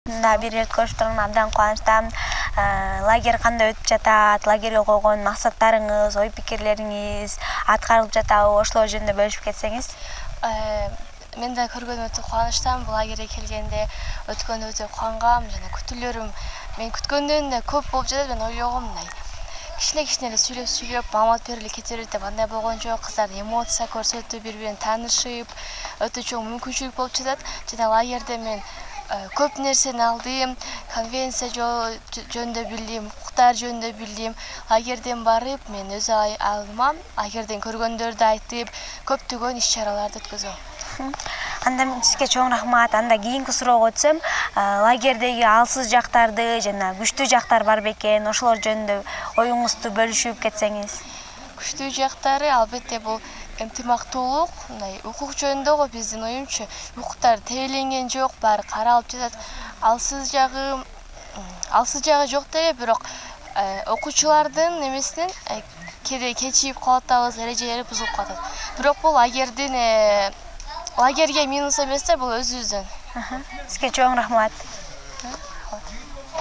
Да, бир ирет көрүштөрүм абдан кубанычтамын. Лагерь кандай өтүп жатат? Лагерьге койгон максаттарыңыз, ой пикирлериңиз аткарылып жатабы? Ошолор жөнүндө бөлүшүп кетсеңиз. Мен да көргөнүм өтө кубанычтамын. Бул лагерьге келгенде өткөндө өтө кубангам жана күтүүлөрүм мен күткөндөн да көп болуп жатат. Мен ойлогом мындай кичине эле сүйлөп маалымат берип эле кете берет деп, андай болгон жок. Кыздардын эмоция көрсөтүп, бири бири менен таанышып, өтө чоң мүмкүнчүлүк болуп жатат. Жана лагерьде мен көп нерсени алдым, конвенция жөнүндө билдим, укуктар жөнүндө билдим. Лагерьден барып мен өз алдыма лагерьден көргөндөрдү айтып, көптөгөн иш-чараларды өткөзөм. Анда мен сизге чоң рахмат. Анда кийинки суроого өтсөм, лагерьдеги алсыз жактарды жана күчтүү жактар бар бекен? Ошолор жөнүндө оюңузду бөлүшүп кетсеңиз. Күчтүү жактары албетте бул ынтымактуулук, мындай укук жөнүндө го биздин оюмчу. Укуктар тебеленген жок, баары каралып жатат. Алсыз жагы жок деле, бирок окуучулардын немесинен кечигип калып атабыз, эрежелери бузулуп калат. Бирок бул лагерьге минус эмес да, бул өзүбүздөн. Сизге чоң рахмат.